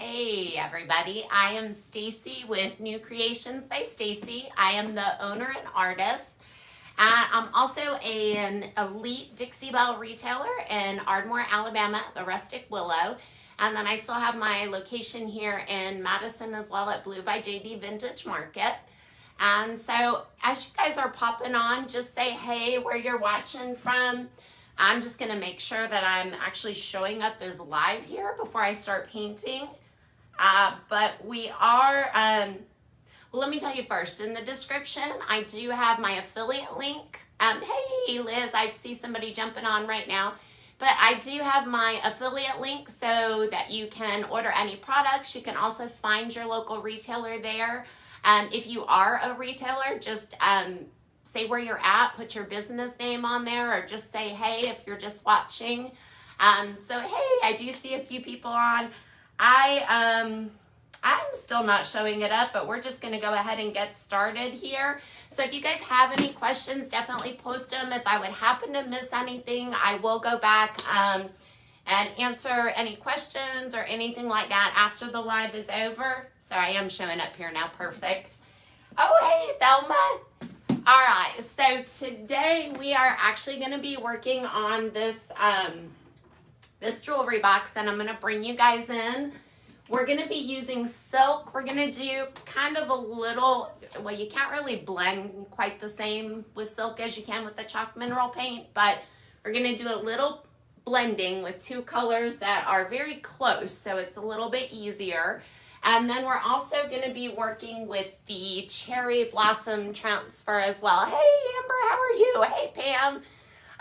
Hey everybody, I am Stacy with New Creations by Stacy. I am the owner and artist. I'm also an elite Dixie Belle retailer in Ardmore, Alabama, the Rustic Willow. And then I still have my location here in Madison as well at Blue by JD Vintage Market. And so as you guys are popping on, just say hey where you're watching from. I'm just gonna make sure that I'm actually showing up as live here before I start painting. But we are, well, let me tell you first, in the description, I do have my affiliate link. Hey Liz, I see somebody jumping on right now. But I do have my affiliate link so that you can order any products. You can also find your local retailer there. If you are a retailer, just say where you're at, put your business name on there, or just say hey if you're just watching. So hey, I do see a few people on. I'm still not showing it up, but we're just going to go ahead and get started here. So if you guys have any questions, definitely post them. If I would happen to miss anything, I will go back and answer any questions or anything like that after the live is over. So I am showing up here now. Perfect. Oh, hey, Thelma. All right. So today we are actually going to be working on this, this jewelry box that I'm going to bring you guys in. We're going to be using silk. We're going to do kind of a little, well, you can't really blend quite the same with silk as you can with the chalk mineral paint, but we're going to do a little blending with two colors that are very close, so it's a little bit easier. And then we're also going to be working with the cherry blossom transfer as well. Hey Amber, how are you? Hey Pam.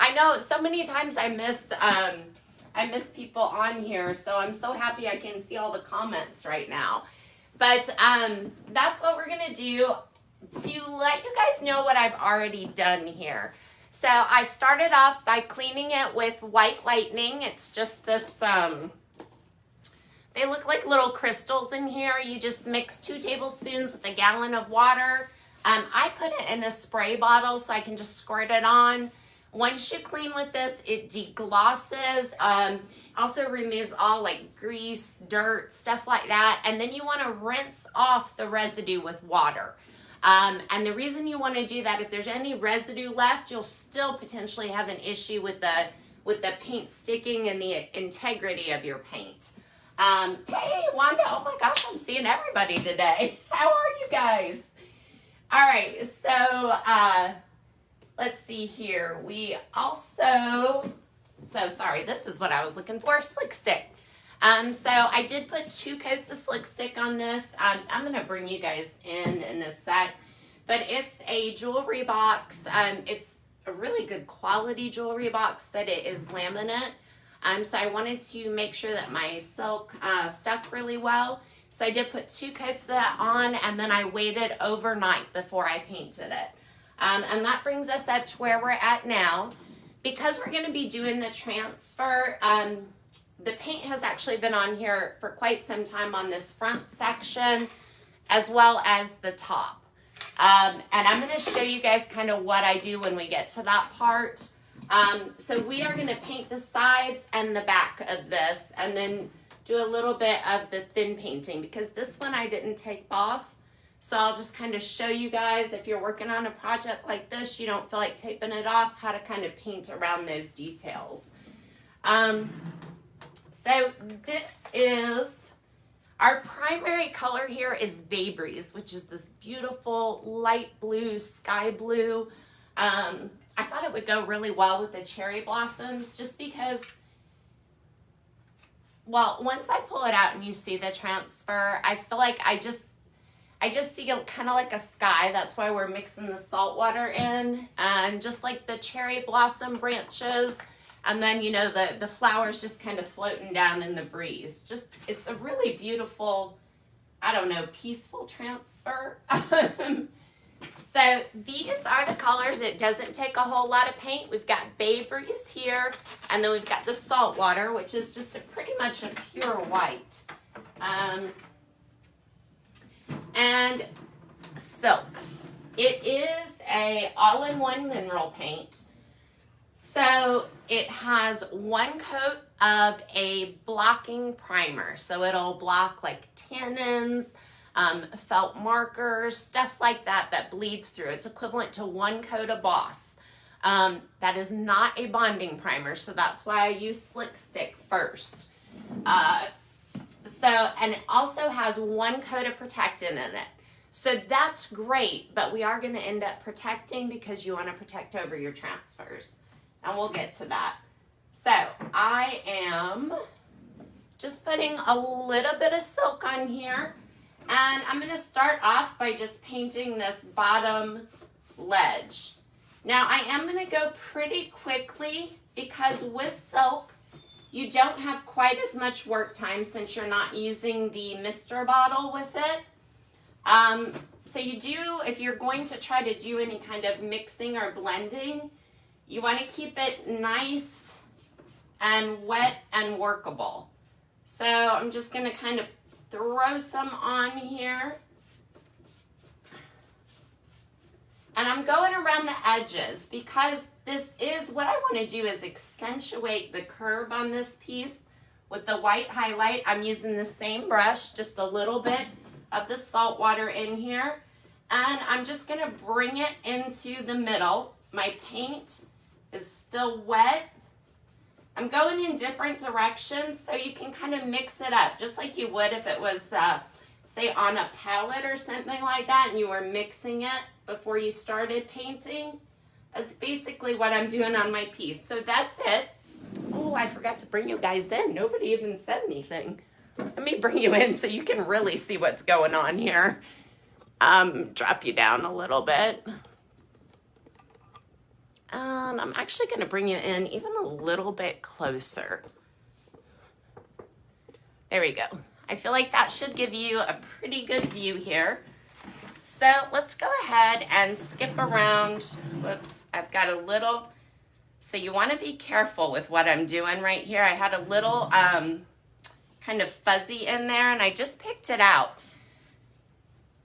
I know so many times I miss people on here, so I'm so happy I can see all the comments right now. But that's what we're going to do to let you guys know what I've already done here. So I started off by cleaning it with White Lightning. It's just this, they look like little crystals in here. You just mix 2 tablespoons with a gallon of water. I put it in a spray bottle so I can just squirt it on. Once you clean with this, it deglosses, also removes all like grease, dirt, stuff like that. And then you want to rinse off the residue with water. And the reason you want to do that, if there's any residue left, you'll still potentially have an issue with the paint sticking and the integrity of your paint. Hey Wanda, oh my gosh, I'm seeing everybody today. How are you guys? All right, so let's see here. We also, so sorry, this is what I was looking for, Slick Stick. So I did put 2 coats of Slick Stick on this. I'm going to bring you guys in a sec, but it's a jewelry box. It's a really good quality jewelry box, but it is laminate. So I wanted to make sure that my silk stuck really well. So I did put 2 coats of that on, and then I waited overnight before I painted it. And that brings us up to where we're at now. Because we're going to be doing the transfer, the paint has actually been on here for quite some time on this front section as well as the top. And I'm going to show you guys kind of what I do when we get to that part. So we are going to paint the sides and the back of this and then do a little bit of the thin painting because this one I didn't tape off. So I'll just kind of show you guys, if you're working on a project like this, you don't feel like taping it off, how to kind of paint around those details. So this is, our primary color here is BayBreeze, which is this beautiful light blue, sky blue. I thought it would go really well with the cherry blossoms just because, well, once I pull it out and you see the transfer, I feel like I just see kind of like a sky. That's why we're mixing the salt water in, and just like the cherry blossom branches, and then, you know, the flowers just kind of floating down in the breeze. Just, it's a really beautiful, I don't know, peaceful transfer. So these are the colors. It doesn't take a whole lot of paint. We've got BayBreeze here, and then we've got the salt water, which is just pretty much a pure white. And silk. It is a all-in-one mineral paint. So it has one coat of a blocking primer. So it'll block like tannins, felt markers, stuff like that that bleeds through. It's equivalent to one coat of Boss. That is not a bonding primer, so that's why I use Slick Stick first. And it also has one coat of protectant in it. So that's great, but we are going to end up protecting because you want to protect over your transfers. And we'll get to that. So I am just putting a little bit of silk on here. And I'm going to start off by just painting this bottom ledge. Now I am going to go pretty quickly because with silk, you don't have quite as much work time since you're not using the mister bottle with it. So you do, if you're going to try to do any kind of mixing or blending, you want to keep it nice and wet and workable. So I'm just going to kind of throw some on here. And I'm going around the edges because this is, what I want to do is accentuate the curve on this piece with the white highlight. I'm using the same brush, just a little bit of the salt water in here. And I'm just going to bring it into the middle. My paint is still wet. I'm going in different directions so you can kind of mix it up, just like you would if it was, say, on a palette or something like that and you were mixing it before you started painting. That's basically what I'm doing on my piece. So that's it. Oh, I forgot to bring you guys in. Nobody even said anything. Let me bring you in so you can really see what's going on here. Drop you down a little bit. And I'm actually going to bring you in even a little bit closer. There we go. I feel like that should give you a pretty good view here. So let's go ahead and skip around. Whoops, I've got a little, so you want to be careful with what I'm doing right here. I had a little kind of fuzzy in there and I just picked it out.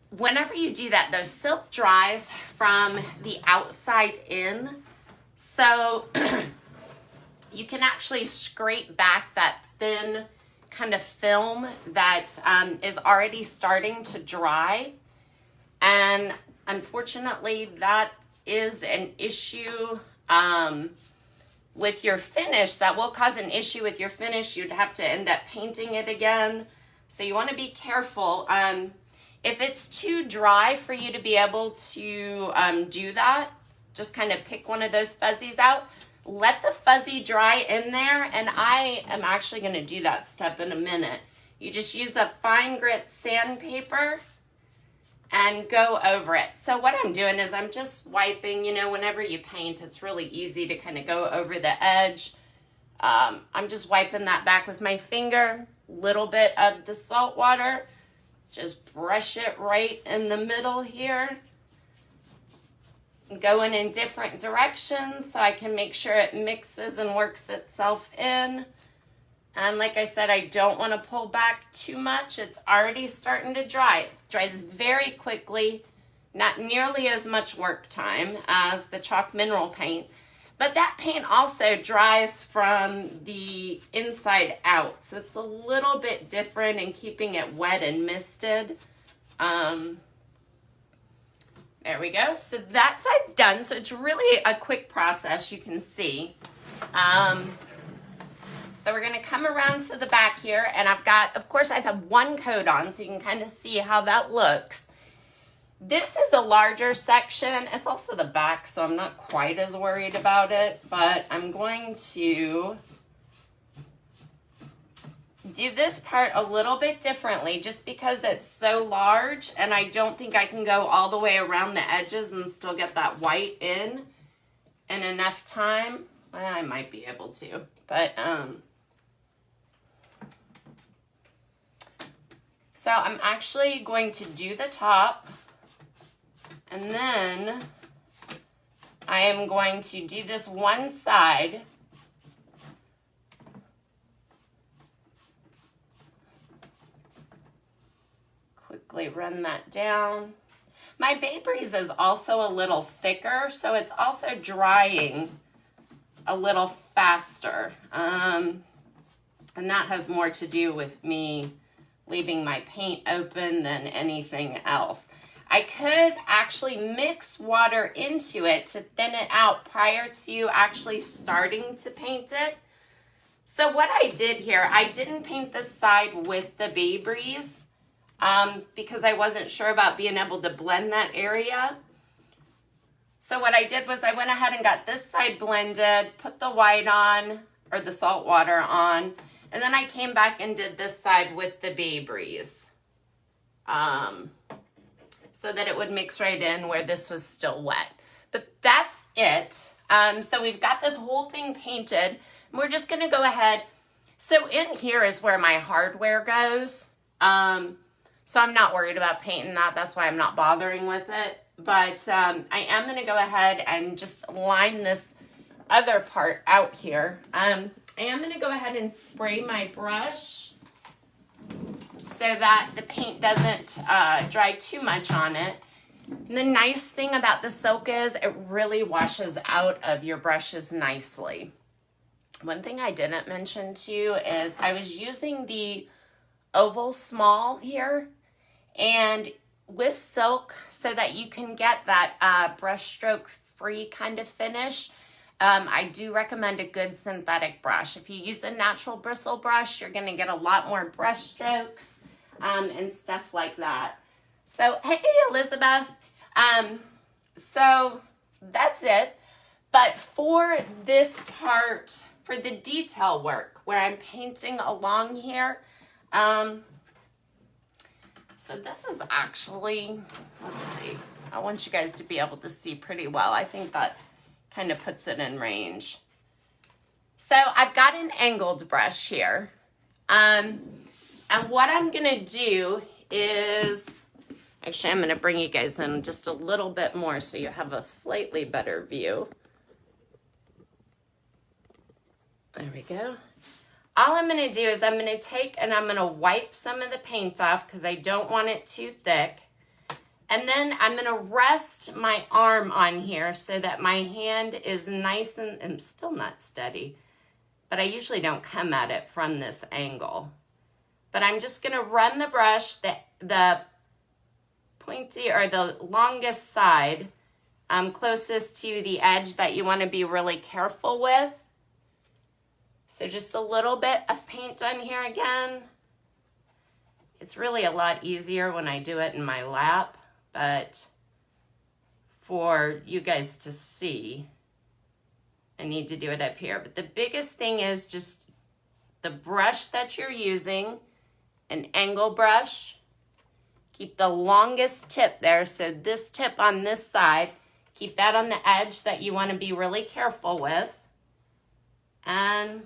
Whenever you do that, though, silk dries from the outside in. So you can actually scrape back that thin kind of film that is already starting to dry. And unfortunately, that is an issue with your finish. That will cause an issue with your finish. You'd have to end up painting it again. So you want to be careful. If it's too dry for you to be able to do that, just kind of pick one of those fuzzies out. Let the fuzzy dry in there, and I am actually going to do that step in a minute. You just use a fine grit sandpaper and go over it. So what I'm doing is I'm just wiping, you know, whenever you paint, it's really easy to kind of go over the edge. I'm just wiping that back with my finger, little bit of the salt water, just brush it right in the middle here. Going in different directions so I can make sure it mixes and works itself in. And like I said, I don't want to pull back too much. It's already starting to dry. It dries very quickly, not nearly as much work time as the chalk mineral paint. But that paint also dries from the inside out. So it's a little bit different in keeping it wet and misted. There we go. So that side's done. So it's really a quick process, you can see. So we're going to come around to the back here, and I've got, of course, I've had one coat on, so you can kind of see how that looks. This is a larger section. It's also the back, so I'm not quite as worried about it, but I'm going to do this part a little bit differently just because it's so large, and I don't think I can go all the way around the edges and still get that white in enough time. Well, I might be able to, but so I'm actually going to do the top, and then I am going to do this one side. Quickly run that down. My BayBreeze is also a little thicker, so it's also drying a little faster. And that has more to do with me leaving my paint open than anything else. I could actually mix water into it to thin it out prior to actually starting to paint it. So what I did here, I didn't paint the side with the BayBreeze because I wasn't sure about being able to blend that area. So what I did was I went ahead and got this side blended, put the white on, or the salt water on, and then I came back and did this side with the BayBreeze so that it would mix right in where this was still wet. But that's it. So we've got this whole thing painted. And we're just gonna go ahead. So in here is where my hardware goes. So I'm not worried about painting that. That's why I'm not bothering with it. But I am gonna go ahead and just line this other part out here. I am gonna go ahead and spray my brush so that the paint doesn't dry too much on it. And the nice thing about the silk is it really washes out of your brushes nicely. One thing I didn't mention to you is I was using the oval small here, and with silk, so that you can get that brush stroke free kind of finish, I do recommend a good synthetic brush. If you use a natural bristle brush, you're gonna get a lot more brush strokes and stuff like that. So, hey, Elizabeth. So that's it. But for this part, for the detail work, where I'm painting along here, so this is actually, let's see, I want you guys to be able to see pretty well. I think that kind of puts it in range. So I've got an angled brush here. And what I'm gonna do is, actually I'm gonna bring you guys in just a little bit more so you have a slightly better view. There we go. All I'm gonna do is I'm gonna take and I'm gonna wipe some of the paint off because I don't want it too thick. And then I'm gonna rest my arm on here so that my hand is nice and still not steady, but I usually don't come at it from this angle. But I'm just gonna run the brush, the pointy or the longest side, closest to the edge that you wanna be really careful with. So just a little bit of paint on here again. It's really a lot easier when I do it in my lap, but for you guys to see, I need to do it up here. But the biggest thing is just the brush that you're using, an angle brush. Keep the longest tip there. So this tip on this side, keep that on the edge that you want to be really careful with. And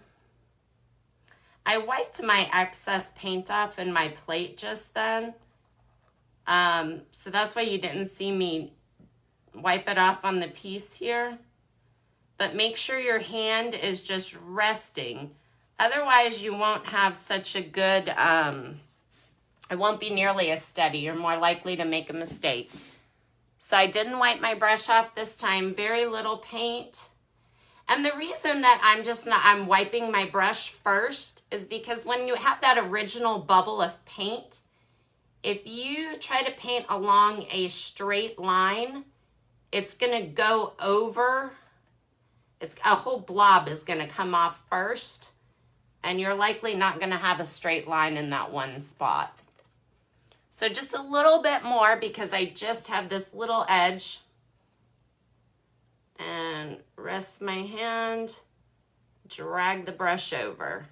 I wiped my excess paint off in my plate just then. So that's why you didn't see me wipe it off on the piece here. But make sure your hand is just resting. Otherwise, you won't have such a good, it won't be nearly as steady. You're more likely to make a mistake. So I didn't wipe my brush off this time. Very little paint. And the reason that I'm wiping my brush first is because when you have that original bubble of paint, if you try to paint along a straight line, it's gonna go over, a whole blob is gonna come off first, and you're likely not gonna have a straight line in that one spot. So just a little bit more because I just have this little edge. And rest my hand, drag the brush over.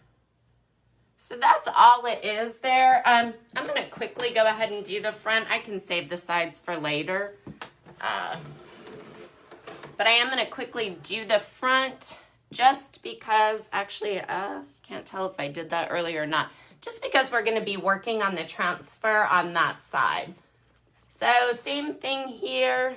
So that's all it is there. I'm gonna quickly go ahead and do the front. I can save the sides for later. But I am gonna quickly do the front just because, actually, can't tell if I did that earlier or not, just because we're gonna be working on the transfer on that side. So same thing here.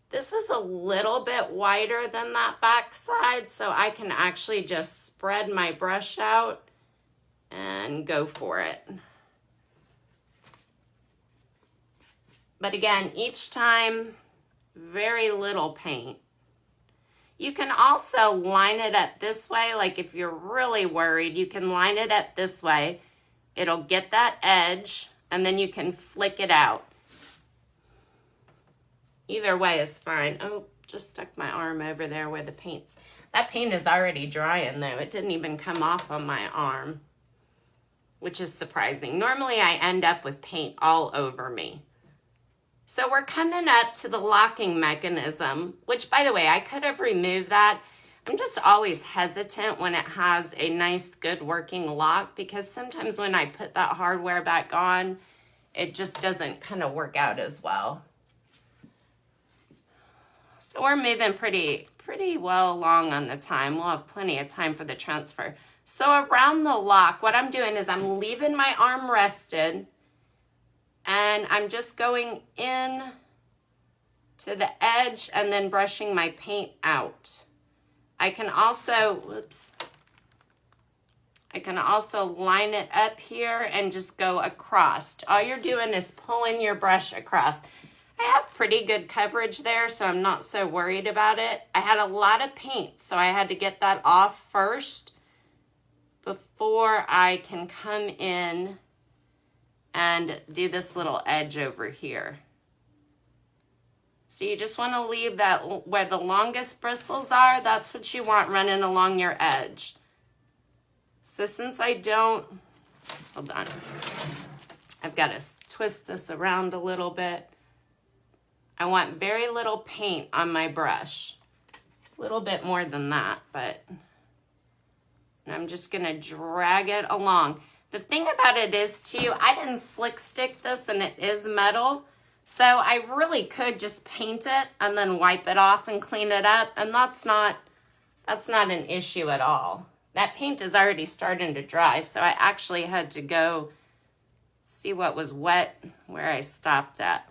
This is a little bit wider than that back side, so I can actually just spread my brush out and go for it. But again, each time, very little paint. You can also line it up this way. Like if you're really worried, you can line it up this way. It'll get that edge, and then you can flick it out. Either way is fine. Oh, just stuck my arm over there where the paint's. That paint is already drying though. It didn't even come off on my arm, which is surprising. Normally I end up with paint all over me. So we're coming up to the locking mechanism, which by the way, I could have removed that. I'm just always hesitant when it has a nice, good working lock, because sometimes when I put that hardware back on, it just doesn't kind of work out as well. So we're moving pretty well along on the time. We'll have plenty of time for the transfer. So around the lock, what I'm doing is I'm leaving my arm rested, and I'm just going in to the edge and then brushing my paint out. I can also line it up here and just go across. All you're doing is pulling your brush across. I have pretty good coverage there, so I'm not so worried about it. I had a lot of paint, so I had to get that off first before I can come in and do this little edge over here. So you just want to leave that where the longest bristles are. That's what you want running along your edge. So since I don't, hold on, I've got to twist this around a little bit. I want very little paint on my brush. A little bit more than that, but I'm just going to drag it along. The thing about it is too, I didn't slick stick this and it is metal. So I really could just paint it and then wipe it off and clean it up. And that's not an issue at all. That paint is already starting to dry. So I actually had to go see what was wet where I stopped at.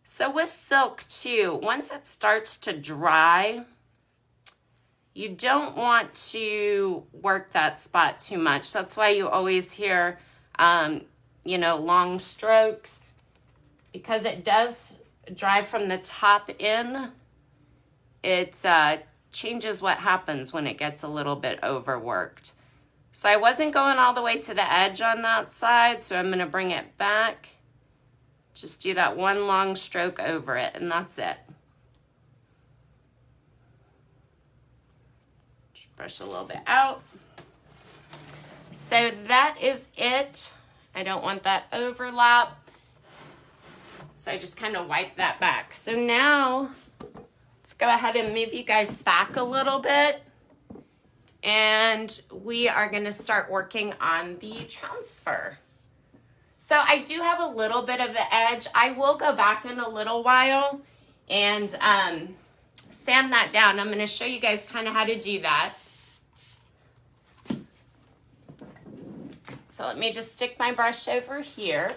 So with silk too, once it starts to dry, you don't want to work that spot too much. That's why you always hear, long strokes, because it does dry from the top in. It changes what happens when it gets a little bit overworked. So I wasn't going all the way to the edge on that side, so I'm going to bring it back. Just do that one long stroke over it, and that's it. Just brush a little bit out. So that is it. I don't want that overlap. So I just kind of wipe that back. So now let's go ahead and move you guys back a little bit. And we are going to start working on the transfer. So I do have a little bit of the edge. I will go back in a little while and sand that down. I'm going to show you guys kind of how to do that. So let me just stick my brush over here.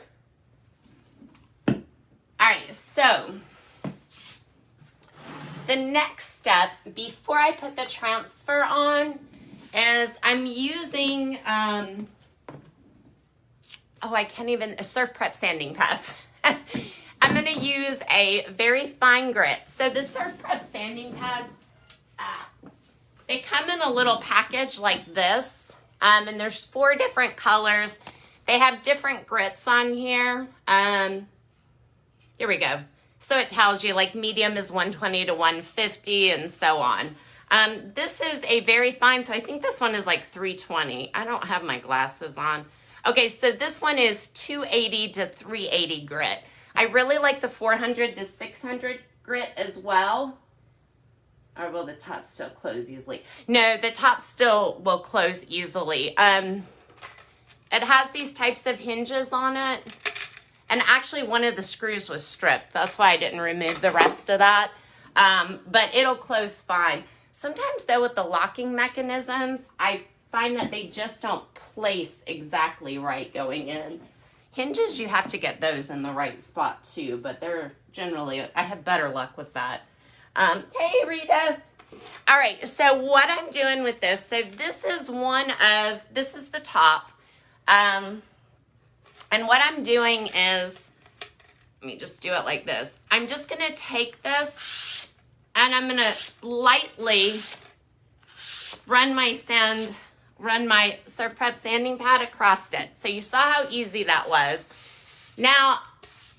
All right, so the next step before I put the transfer on is I'm using, surf prep sanding pads. I'm going to use a very fine grit. So the surf prep sanding pads, they come in a little package like this, and there's 4 different colors. They have different grits on here. Here we go. So it tells you like medium is 120 to 150 and so on. This is a very fine, so I think this one is like 320. I don't have my glasses on. Okay, so this one is 280 to 380 grit. I really like the 400 to 600 grit as well. Or will the top still close easily? No, the top still will close easily. It has these types of hinges on it. And actually one of the screws was stripped. That's why I didn't remove the rest of that. But it'll close fine. Sometimes though with the locking mechanisms, I find that they just don't place exactly right going in. Hinges, you have to get those in the right spot too, but they're generally, I have better luck with that. Hey Rita. All right, so what I'm doing with this, so this is the top. And what I'm doing is, let me just do it like this. I'm just gonna take this And I'm gonna lightly run my Surf Prep sanding pad across it. So you saw how easy that was. Now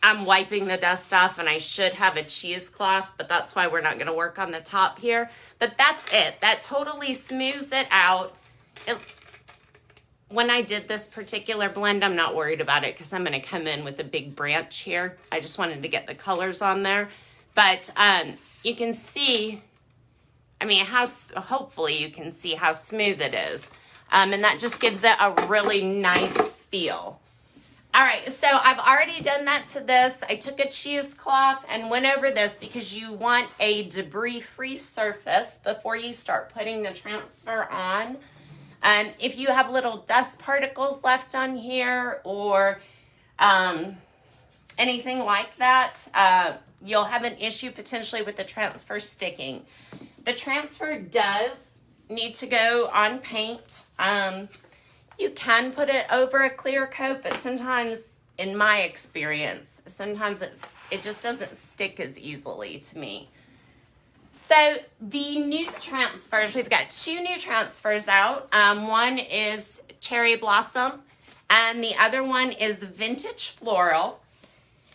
I'm wiping the dust off, and I should have a cheesecloth, but that's why we're not gonna work on the top here. But that's it. That totally smooths it out. When I did this particular blend, I'm not worried about it because I'm gonna come in with a big branch here. I just wanted to get the colors on there. But you can see, I mean, hopefully you can see how smooth it is. And that just gives it a really nice feel. All right, so I've already done that to this. I took a cheesecloth and went over this because you want a debris-free surface before you start putting the transfer on. If you have little dust particles left on here or anything like that, you'll have an issue potentially with the transfer sticking. The transfer does need to go on paint. You can put it over a clear coat, but sometimes, in my experience, sometimes it just doesn't stick as easily to me. So the new transfers, we've got 2 new transfers out. One is Cherry Blossom, and the other one is Vintage Floral.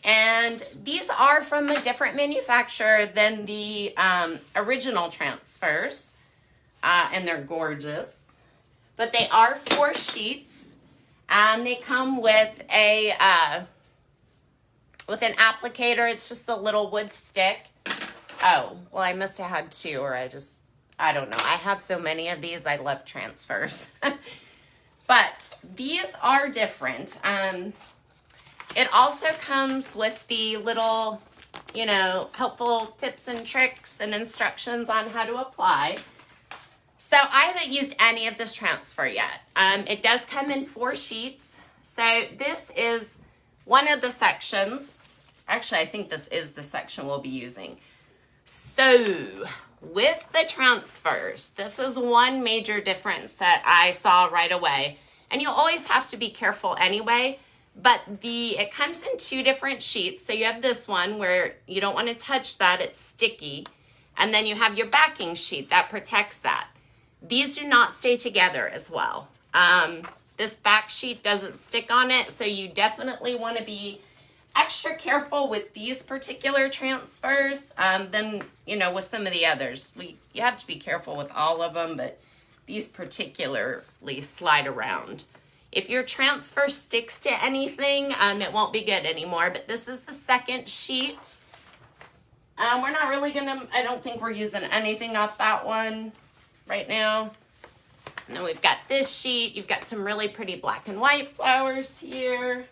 And these are from a different manufacturer than the original transfers, and they're gorgeous. But they are 4 sheets, and they come with an applicator. It's just a little wood stick. Oh, well, I must have had 2, or I don't know. I have so many of these. I love transfers. But these are different. It also comes with the little, helpful tips and tricks and instructions on how to apply. So I haven't used any of this transfer yet. It does come in 4 sheets. So this is one of the sections. Actually, I think this is the section we'll be using. So with the transfers, this is one major difference that I saw right away. And you always have to be careful anyway. But it comes in 2 different sheets. So you have this one where you don't want to touch that. It's sticky. And then you have your backing sheet that protects that. These do not stay together as well. This back sheet doesn't stick on it, so you definitely want to be extra careful with these particular transfers than, with some of the others. You have to be careful with all of them, but these particularly slide around. If your transfer sticks to anything, it won't be good anymore, but this is the second sheet. We're not really I don't think we're using anything off that one right now. And then we've got this sheet. You've got some really pretty black and white flowers here.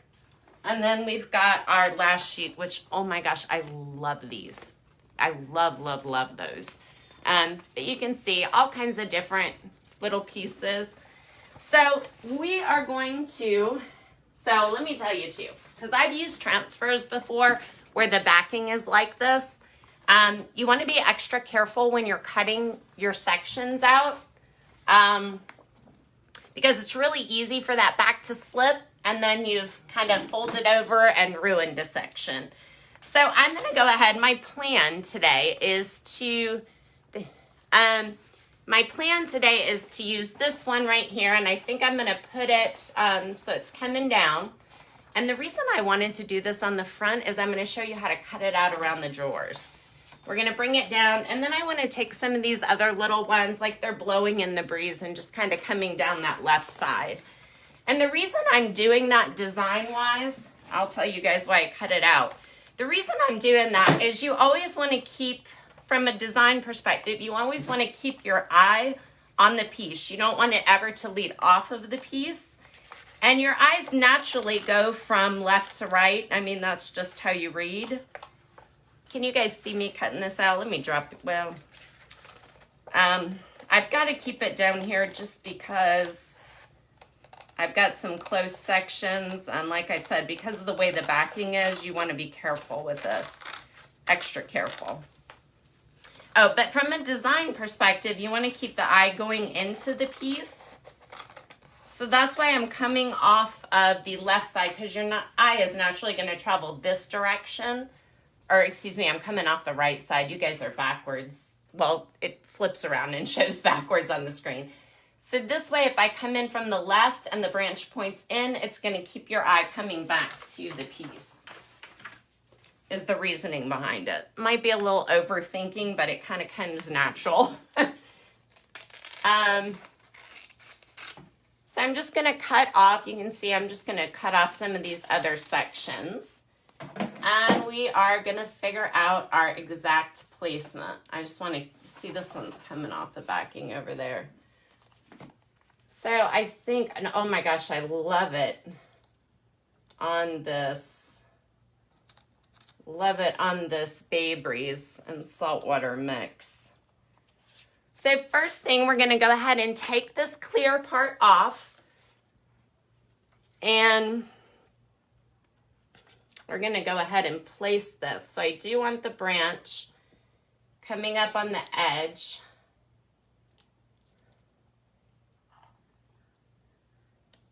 And then we've got our last sheet, which, oh my gosh, I love these. I love, love, love those. But you can see all kinds of different little pieces. So we are going to, let me tell you too, because I've used transfers before where the backing is like this. You want to be extra careful when you're cutting your sections out because it's really easy for that back to slip and then you've kind of folded over and ruined a section. So I'm going to go ahead. My plan today is to use this one right here, and I think I'm going to put it so it's coming down. And the reason I wanted to do this on the front is I'm going to show you how to cut it out around the drawers. We're going to bring it down, and then I want to take some of these other little ones, like they're blowing in the breeze and just kind of coming down that left side. And the reason I'm doing that design-wise, I'll tell you guys why I cut it out. The reason I'm doing that is you always want to keep, from a design perspective, you always want to keep your eye on the piece. You don't want it ever to lead off of the piece. And your eyes naturally go from left to right. I mean, that's just how you read. Can you guys see me cutting this out? Let me drop it. Well, I've got to keep it down here just because I've got some close sections. And like I said, because of the way the backing is, you want to be careful with this. Extra careful. Oh, but from a design perspective, you want to keep the eye going into the piece. So that's why I'm coming off of the left side, because your eye is naturally going to travel this direction. or excuse me, I'm coming off the right side. You guys are backwards. Well, it flips around and shows backwards on the screen. So this way, if I come in from the left and the branch points in, it's going to keep your eye coming back to the piece, is the reasoning behind it. Might be a little overthinking, but it kind of comes natural. So I'm just going to cut off. You can see I'm just going to cut off some of these other sections. And we are going to figure out our exact placement. I just want to see this one's coming off the backing over there. So I think, and oh my gosh, I love it on this. Love it on this BayBreeze and saltwater mix. So first thing, we're going to go ahead and take this clear part off. And we're going to go ahead and place this. So I do want the branch coming up on the edge.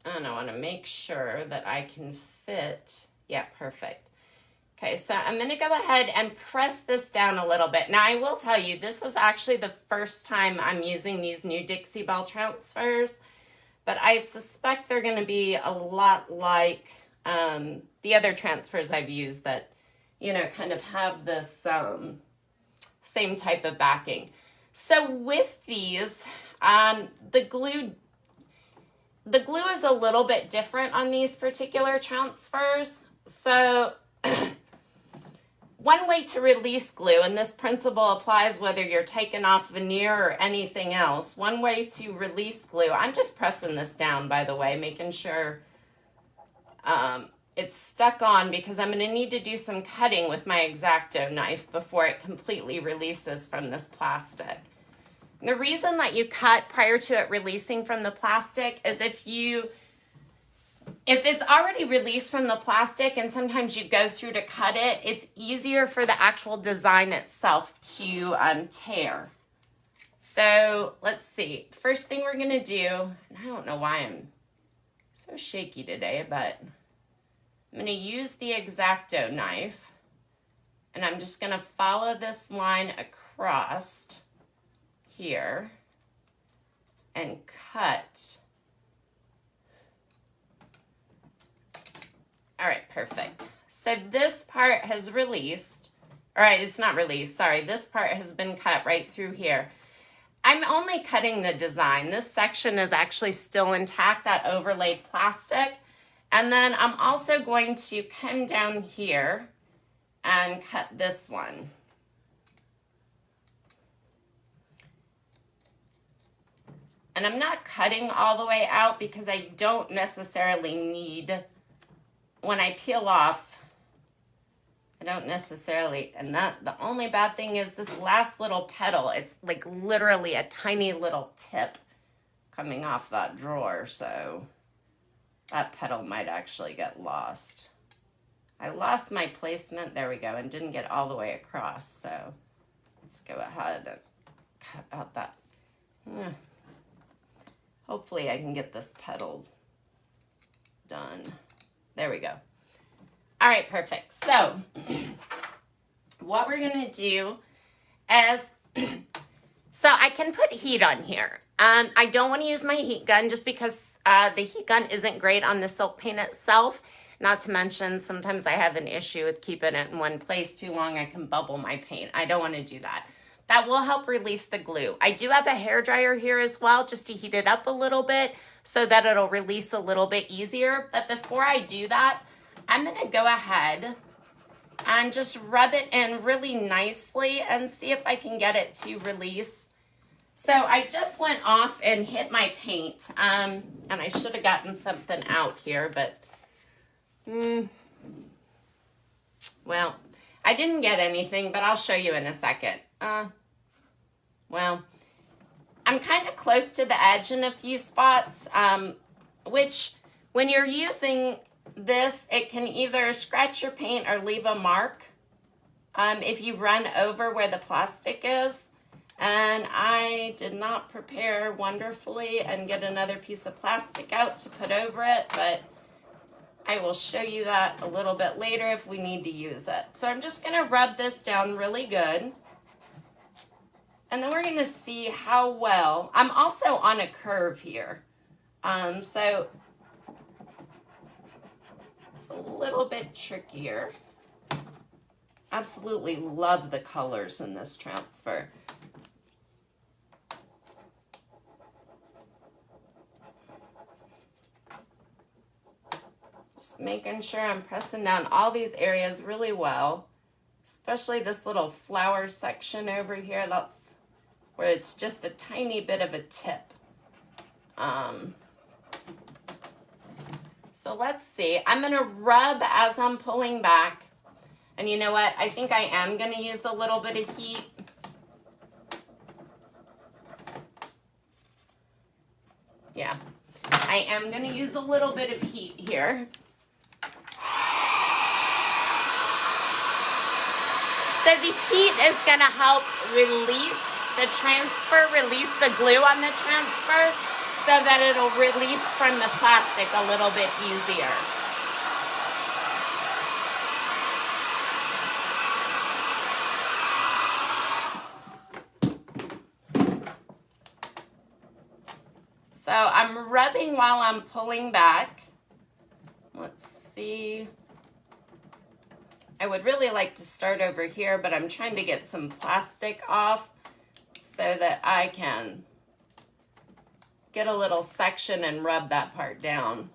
And I want to make sure that I can fit. Yeah, perfect. Okay, so I'm going to go ahead and press this down a little bit. Now, I will tell you, this is actually the first time I'm using these new Dixie Belle transfers, but I suspect they're going to be a lot like the other transfers I've used that, you know, kind of have this same type of backing. So with these, the glue is a little bit different on these particular transfers. So one way to release glue, and this principle applies whether you're taking off veneer or anything else, one way to release glue, I'm just pressing this down, by the way, making sure it's stuck on, because I'm going to need to do some cutting with my X-Acto knife before it completely releases from this plastic. And the reason that you cut prior to it releasing from the plastic is if it's already released from the plastic and sometimes you go through to cut it, it's easier for the actual design itself to tear. So let's see. First thing we're going to do, and I don't know why I'm so shaky today, but I'm going to use the X-Acto knife, and I'm just going to follow this line across here and cut. All right, perfect. So this part has released. All right, it's not released. Sorry, this part has been cut right through here. I'm only cutting the design. This section is actually still intact, that overlaid plastic. And then I'm also going to come down here and cut this one. And I'm not cutting all the way out because I don't necessarily need, when I peel off, I don't necessarily, and that the only bad thing is this last little petal, it's like literally a tiny little tip coming off that drawer, so that petal might actually get lost. I lost my placement, there we go, and didn't get all the way across, so let's go ahead and cut out that. Hopefully I can get this petal done. There we go. All right, perfect. So what we're going to do is, so I can put heat on here. I don't want to use my heat gun just because the heat gun isn't great on the silk paint itself. Not to mention, sometimes I have an issue with keeping it in one place too long. I can bubble my paint. I don't want to do that. That will help release the glue. I do have a hairdryer here as well, just to heat it up a little bit so that it'll release a little bit easier. But before I do that, I'm going to go ahead and just rub it in really nicely and see if I can get it to release. So I just went off and hit my paint, and I should have gotten something out here, but well, I didn't get anything, but I'll show you in a second. Well, I'm kind of close to the edge in a few spots, which when you're using this, it can either scratch your paint or leave a mark if you run over where the plastic is. And I did not prepare wonderfully and get another piece of plastic out to put over it, but I will show you that a little bit later if we need to use it. So I'm just going to rub this down really good. And then we're going to see how well, I'm also on a curve here. So it's a little bit trickier. Absolutely love the colors in this transfer. Just making sure I'm pressing down all these areas really well, especially this little flower section over here. That's where it's just a tiny bit of a tip. So let's see. I'm going to rub as I'm pulling back. And you know what? I think I am going to use a little bit of heat. Yeah, I am going to use a little bit of heat here. So the heat is going to help release the transfer, release the glue on the transfer so that it'll release from the plastic a little bit easier. So I'm rubbing while I'm pulling back. Let's see. I would really like to start over here, but I'm trying to get some plastic off so that I can get a little section and rub that part down.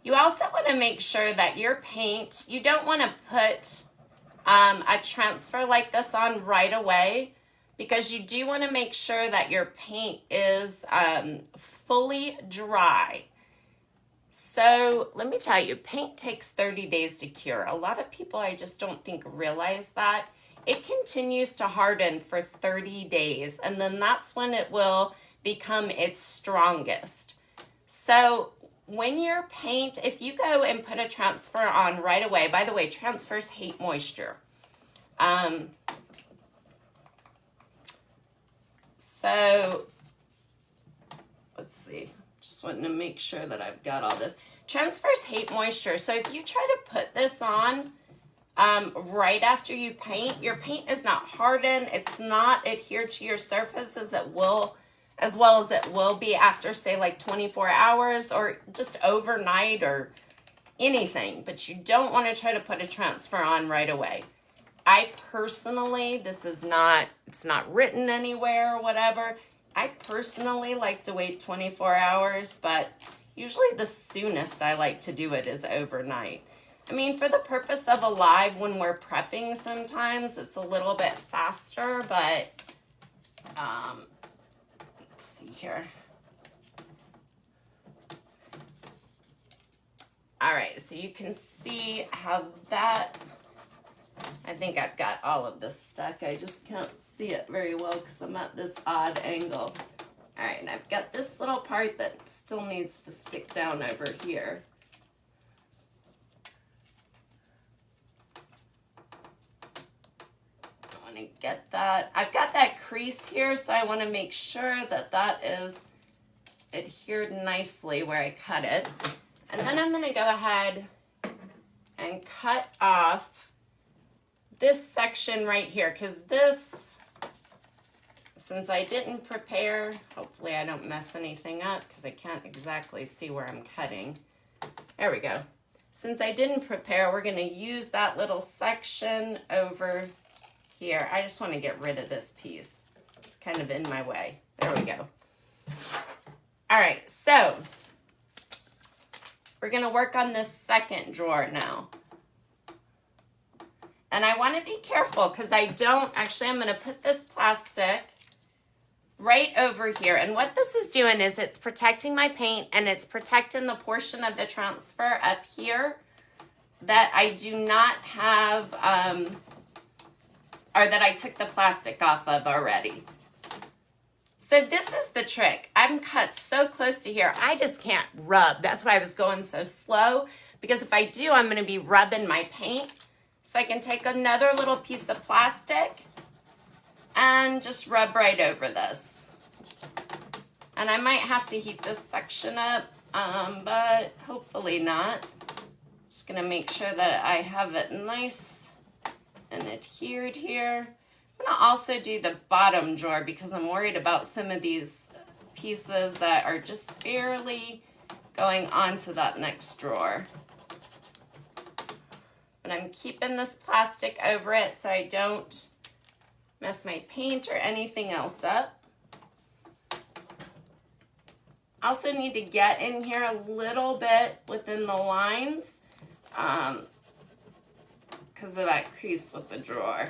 You also want to make sure that your paint, you don't want to put a transfer like this on right away, because you do want to make sure that your paint is fully dry. So let me tell you, paint takes 30 days to cure. A lot of people, I just don't think, realize that. It continues to harden for 30 days, and then that's when it will become its strongest. So when your paint, if you go and put a transfer on right away, by the way, transfers hate moisture. So let's see, just wanting to make sure that I've got all this. Transfers hate moisture. So if you try to put this on right after you paint, your paint is not hardened. It's not adhered to your surface as well as it will be after, say, like 24 hours or just overnight or anything. But you don't want to try to put a transfer on right away. I personally, it's not written anywhere or whatever. I personally like to wait 24 hours, but usually the soonest I like to do it is overnight. I mean, for the purpose of a live, when we're prepping, sometimes it's a little bit faster, but let's see here. All right, so you can see how that, I think I've got all of this stuck. I just can't see it very well because I'm at this odd angle. All right, and I've got this little part that still needs to stick down over here. I want to get that. I've got that crease here, so I want to make sure that that is adhered nicely where I cut it. And then I'm going to go ahead and cut off this section right here, because this, since I didn't prepare, hopefully I don't mess anything up because I can't exactly see where I'm cutting. There we go. Since I didn't prepare, we're going to use that little section over here. I just want to get rid of this piece. It's kind of in my way. There we go. All right, so we're going to work on this second drawer now. And I want to be careful because I'm going to put this plastic right over here. And what this is doing is it's protecting my paint, and it's protecting the portion of the transfer up here that I do not have, or that I took the plastic off of already. So this is the trick. I'm cut so close to here, I just can't rub. That's why I was going so slow, because if I do, I'm going to be rubbing my paint. So I can take another little piece of plastic and just rub right over this. And I might have to heat this section up, but hopefully not. Just gonna make sure that I have it nice and adhered here. I'm gonna also do the bottom drawer because I'm worried about some of these pieces that are just barely going onto that next drawer. But I'm keeping this plastic over it so I don't mess my paint or anything else up. Also need to get in here a little bit within the lines because of that crease with the drawer.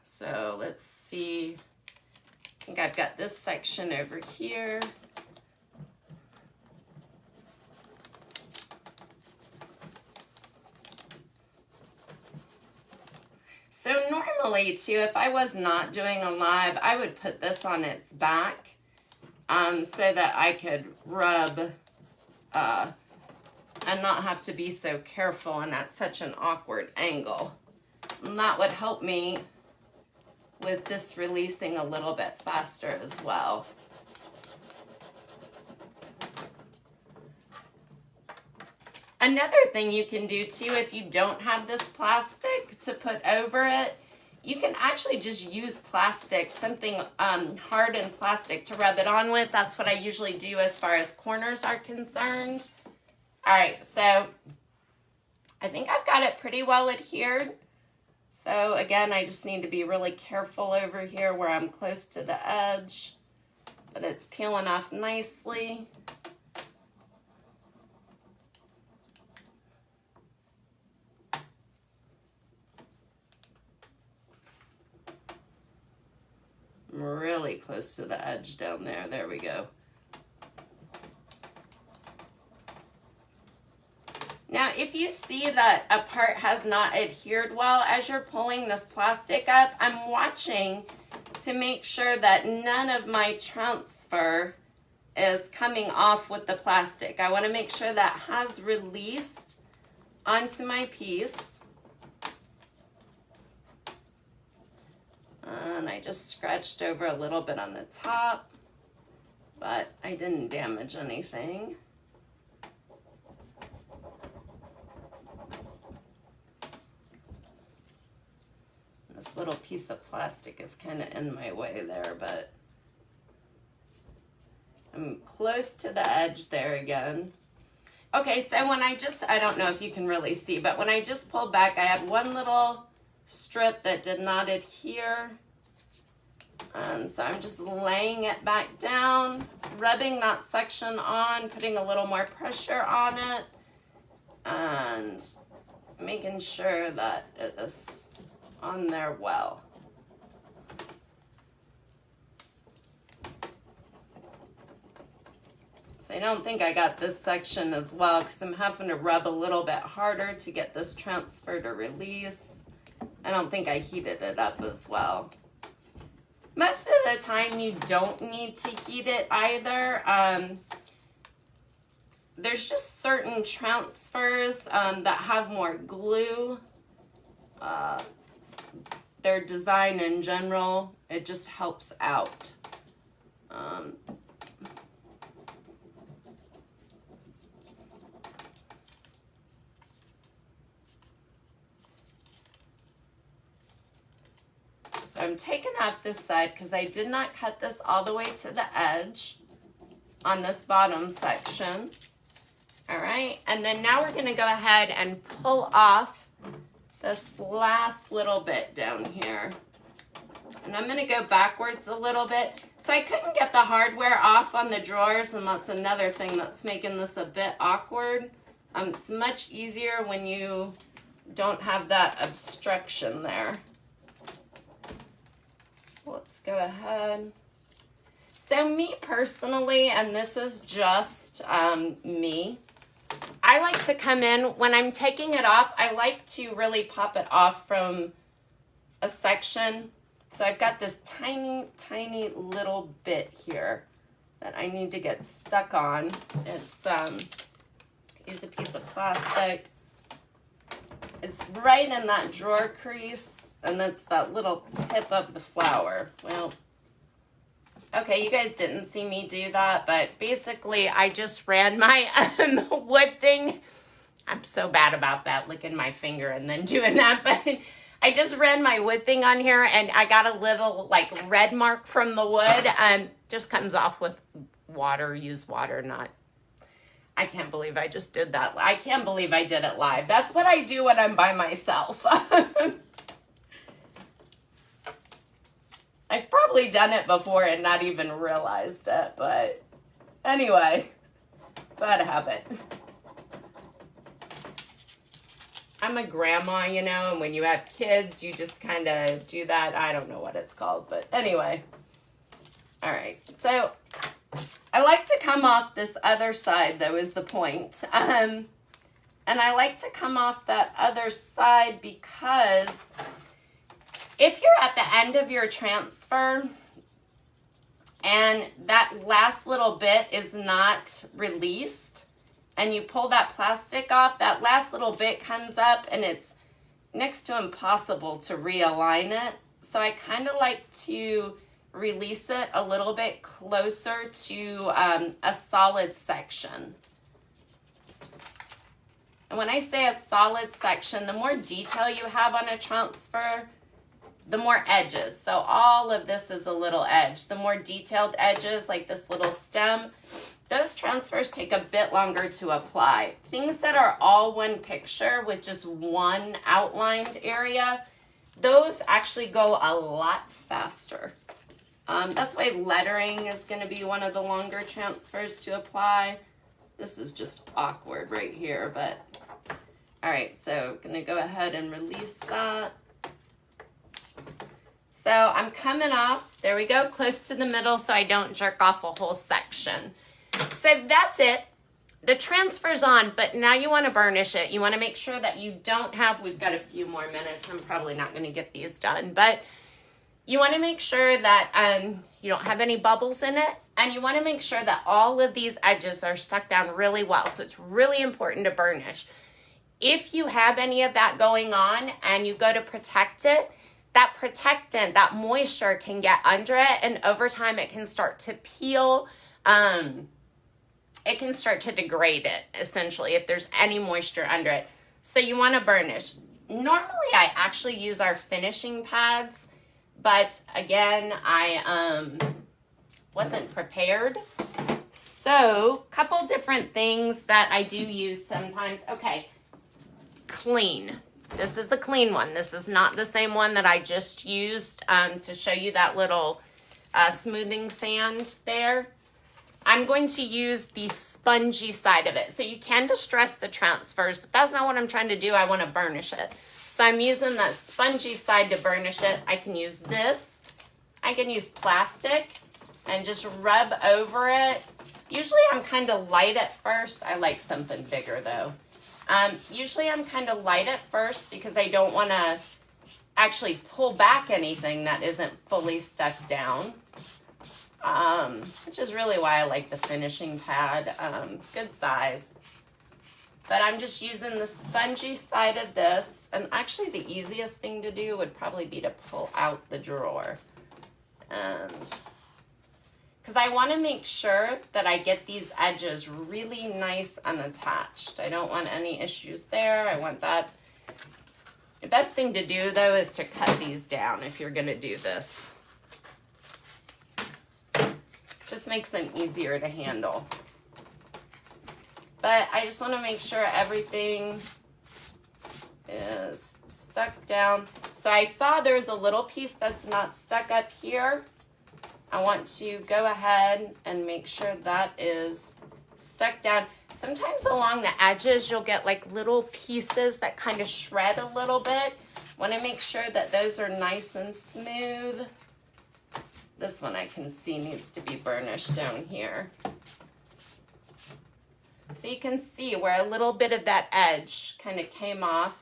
So let's see. I think I've got this section over here. So normally too, if I was not doing a live, I would put this on its back so that I could rub and not have to be so careful and at such an awkward angle. And that would help me with this releasing a little bit faster as well. Another thing you can do too, if you don't have this plastic to put over it, you can actually just use plastic, something hardened plastic to rub it on with. That's what I usually do as far as corners are concerned. All right, so I think I've got it pretty well adhered. So again, I just need to be really careful over here where I'm close to the edge, but it's peeling off nicely. I'm really close to the edge down there. There we go. Now, if you see that a part has not adhered well as you're pulling this plastic up, I'm watching to make sure that none of my transfer is coming off with the plastic. I want to make sure that has released onto my piece. And I just scratched over a little bit on the top, but I didn't damage anything. This little piece of plastic is kind of in my way there, but I'm close to the edge there again. Okay, so when I don't know if you can really see, but when I just pulled back, I had one little strip that did not adhere. And so I'm just laying it back down, rubbing that section on, putting a little more pressure on it, and making sure that it is on there well. So I don't think I got this section as well because I'm having to rub a little bit harder to get this transfer to release. I don't think I heated it up as well. Most of the time you don't need to heat it either. There's just certain transfers that have more glue. Their design in general, it just helps out. So I'm taking off this side because I did not cut this all the way to the edge on this bottom section. All right, and then now we're going to go ahead and pull off this last little bit down here. And I'm going to go backwards a little bit. So I couldn't get the hardware off on the drawers, and that's another thing that's making this a bit awkward. It's much easier when you don't have that obstruction there. So let's go ahead. So me personally, and this is just me, I like to come in, when I'm taking it off, I like to really pop it off from a section. So I've got this tiny, tiny little bit here that I need to get stuck on. It's, use a piece of plastic. It's right in that drawer crease, and that's that little tip of the flower. Well, Okay, you guys didn't see me do that, but basically I just ran my wood thing. I'm so bad about that, licking my finger and then doing that, but I just ran my wood thing on here and I got a little like red mark from the wood, and just comes off with water. Use water, not. I can't believe I just did that. I can't believe I did it live. That's what I do when I'm by myself. I've probably done it before and not even realized it, but anyway, bad habit. I'm a grandma, you know, and when you have kids, you just kind of do that. I don't know what it's called, but anyway. All right, so I like to come off this other side, though, is the point. And I like to come off that other side because if you're at the end of your transfer and that last little bit is not released and you pull that plastic off, that last little bit comes up and it's next to impossible to realign it. So I kind of like to release it a little bit closer to a solid section. And when I say a solid section, the more detail you have on a transfer, the more edges. So all of this is a little edge. The more detailed edges, like this little stem, those transfers take a bit longer to apply. Things that are all one picture with just one outlined area, those actually go a lot faster. That's why lettering is going to be one of the longer transfers to apply. This is just awkward right here, but all right, so I'm going to go ahead and release that. So I'm coming off, there we go, close to the middle so I don't jerk off a whole section. So that's it. The transfer's on, but now you want to burnish it. You want to make sure that you don't have, we've got a few more minutes. I'm probably not going to get these done, but you want to make sure that you don't have any bubbles in it, and you want to make sure that all of these edges are stuck down really well. So it's really important to burnish. If you have any of that going on and you go to protect it, that protectant, that moisture can get under it, and over time it can start to peel. It can start to degrade it, essentially, if there's any moisture under it. So you want to burnish. Normally, I actually use our finishing pads, but again, I wasn't prepared. So, couple different things that I do use sometimes. Okay, clean. This is a clean one. This is not the same one that I just used to show you that little smoothing sand there. I'm going to use the spongy side of it. So you can distress the transfers, but that's not what I'm trying to do. I want to burnish it. So I'm using that spongy side to burnish it. I can use this. I can use plastic and just rub over it. Usually I'm kind of light at first. I like something bigger though. Usually I'm kind of light at first because I don't want to actually pull back anything that isn't fully stuck down, which is really why I like the finishing pad. Good size. But I'm just using the spongy side of this, and actually the easiest thing to do would probably be to pull out the drawer. Because I want to make sure that I get these edges really nice and attached. I don't want any issues there. I want that. The best thing to do, though, is to cut these down if you're going to do this. Just makes them easier to handle. But I just want to make sure everything is stuck down. So I saw there's a little piece that's not stuck up here. I want to go ahead and make sure that is stuck down. Sometimes along the edges, you'll get like little pieces that kind of shred a little bit. Want to make sure that those are nice and smooth. This one I can see needs to be burnished down here. So you can see where a little bit of that edge kind of came off.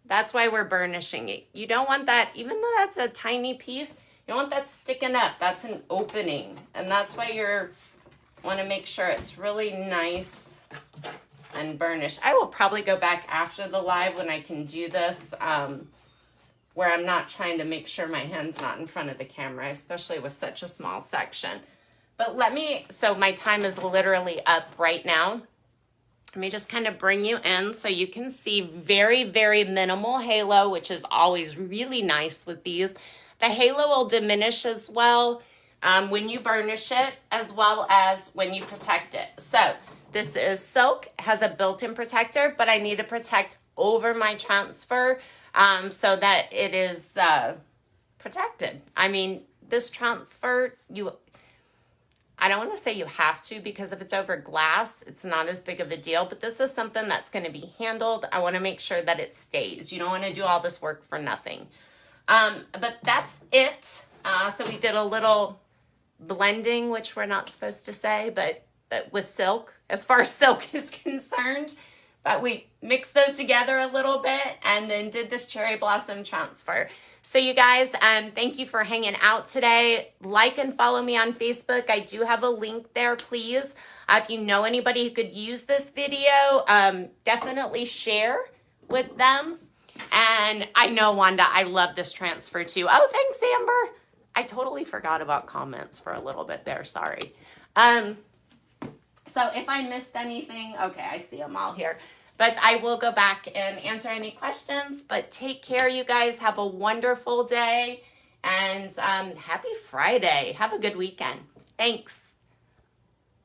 That's why we're burnishing it. You don't want that, even though that's a tiny piece, you don't want that sticking up. That's an opening. And that's why you want to make sure it's really nice and burnished. I will probably go back after the live when I can do this where I'm not trying to make sure my hand's not in front of the camera, especially with such a small section. But so my time is literally up right now. Let me just kind of bring you in so you can see very, very minimal halo, which is always really nice with these. The halo will diminish as well when you burnish it, as well as when you protect it. So this is silk, has a built-in protector, but I need to protect over my transfer so that it is protected. I mean, this transfer, I don't want to say you have to, because if it's over glass, it's not as big of a deal, but this is something that's going to be handled. I want to make sure that it stays. You don't want to do all this work for nothing. But that's it. So we did a little blending, which we're not supposed to say, but with silk, as far as silk is concerned. But we mixed those together a little bit and then did this cherry blossom transfer. So you guys, thank you for hanging out today. Like and follow me on Facebook. I do have a link there, please. If you know anybody who could use this video, definitely share with them. And I know, Wanda, I love this transfer too. Oh, thanks, Amber. I totally forgot about comments for a little bit there. Sorry. So if I missed anything, okay, I see them all here. But I will go back and answer any questions. But take care, you guys. Have a wonderful day. And happy Friday. Have a good weekend. Thanks.